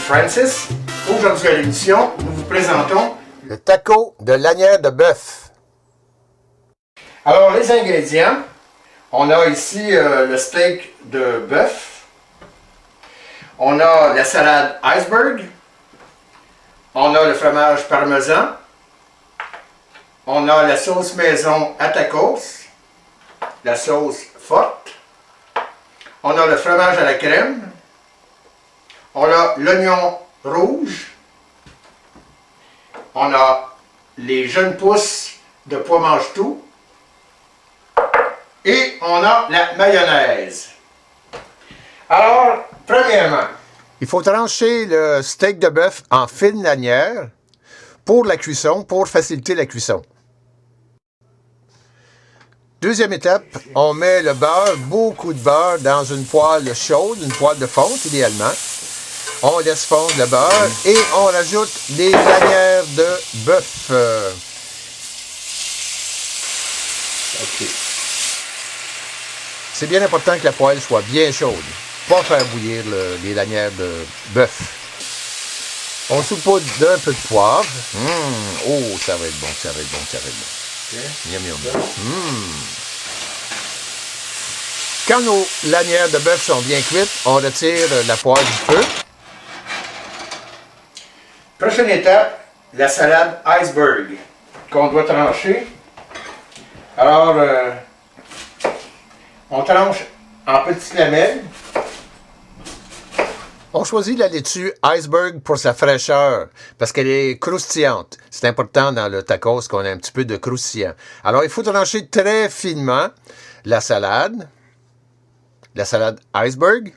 Francis. Aujourd'hui à l'émission, nous vous présentons le taco de lanière de bœuf. Alors les ingrédients, on a ici le steak de bœuf, on a la salade iceberg, on a le fromage parmesan, on a la sauce maison à tacos, la sauce forte, on a le fromage à la crème, on a l'oignon rouge, on a les jeunes pousses de pois mange-tout et on a la mayonnaise. Alors, premièrement, il faut trancher le steak de bœuf en fines lanières pour la cuisson, pour faciliter la cuisson. Deuxième étape, on met le beurre, beaucoup de beurre, dans une poêle chaude, une poêle de fonte idéalement. On laisse fondre le beurre et on rajoute les lanières de bœuf. okay. C'est bien important que la poêle soit bien chaude. Pas faire bouillir les lanières de bœuf. On saupoudre d'un peu de poivre. Oh, ça va être bon, ça va être bon, ça va être bon. Okay. Miam, miam. Quand nos lanières de bœuf sont bien cuites, on retire la poêle du feu. Prochaine étape, la salade iceberg qu'on doit trancher. Alors, on tranche en petites lamelles. On choisit la laitue iceberg pour sa fraîcheur, parce qu'elle est croustillante. C'est important dans le tacos qu'on ait un petit peu de croustillant. Alors, il faut trancher très finement la salade iceberg.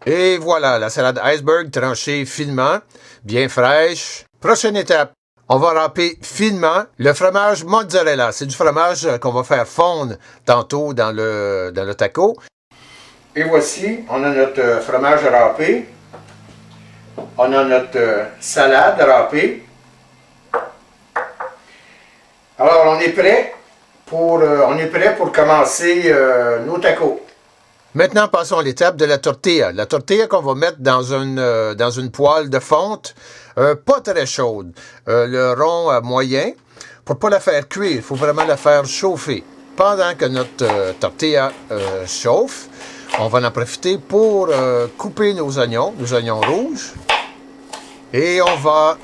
Et voilà, la salade iceberg tranchée finement, bien fraîche. Prochaine étape, on va râper finement le fromage mozzarella. C'est du fromage qu'on va faire fondre tantôt dans le taco. Et voici, on a notre fromage râpé. On a notre salade râpée. Alors, on est prêt pour commencer nos tacos. Maintenant, passons à l'étape de la tortilla. La tortilla qu'on va mettre dans une poêle de fonte, pas très chaude. Le rond moyen, pour ne pas la faire cuire, il faut vraiment la faire chauffer. Pendant que notre tortilla chauffe, on va en profiter pour couper nos oignons rouges. Et on va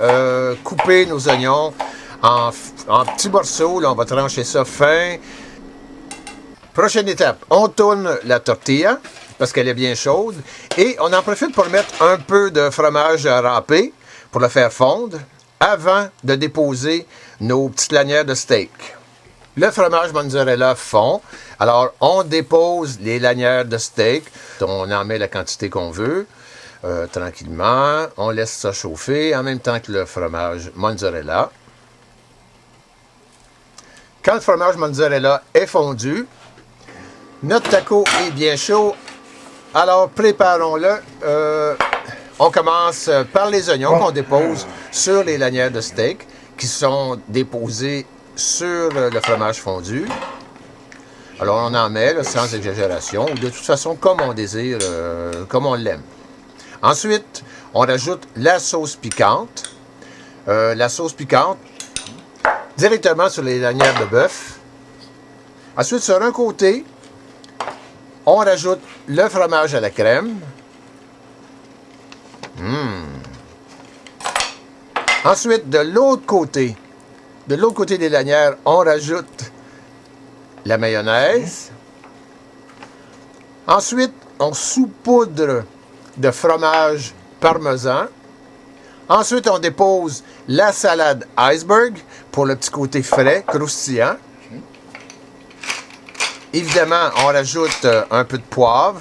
couper nos oignons en petits morceaux. Là, on va trancher ça fin. Prochaine étape, on tourne la tortilla parce qu'elle est bien chaude et on en profite pour mettre un peu de fromage râpé pour le faire fondre avant de déposer nos petites lanières de steak. Le fromage mozzarella fond, alors on dépose les lanières de steak, on en met la quantité qu'on veut, tranquillement, on laisse ça chauffer en même temps que le fromage mozzarella. Quand le fromage mozzarella est fondu, notre taco est bien chaud, alors préparons-le. On commence par les oignons qu'on dépose sur les lanières de steak qui sont déposés sur le fromage fondu. Alors on en met là, sans exagération, de toute façon comme on désire, comme on l'aime. Ensuite, on rajoute la sauce piquante. La sauce piquante directement sur les lanières de bœuf. Ensuite, sur un côté, on rajoute le fromage à la crème. Ensuite, de l'autre côté des lanières, on rajoute la mayonnaise. Ensuite, on saupoudre de fromage parmesan. Ensuite, on dépose la salade iceberg pour le petit côté frais, croustillant. Évidemment, on rajoute un peu de poivre.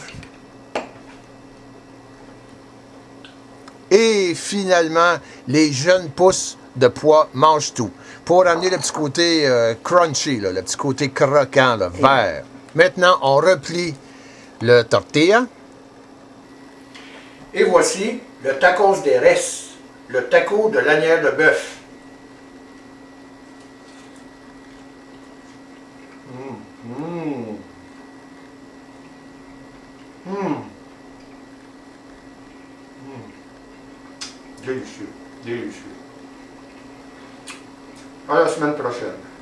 Et finalement, les jeunes pousses de pois mange-tout. Pour amener le petit côté crunchy, là, le petit côté croquant, là, vert. Maintenant, on replie le tortilla. Et voici le tacos de res, le taco de lanière de bœuf. Délicieux. Délicieux. À la semaine prochaine.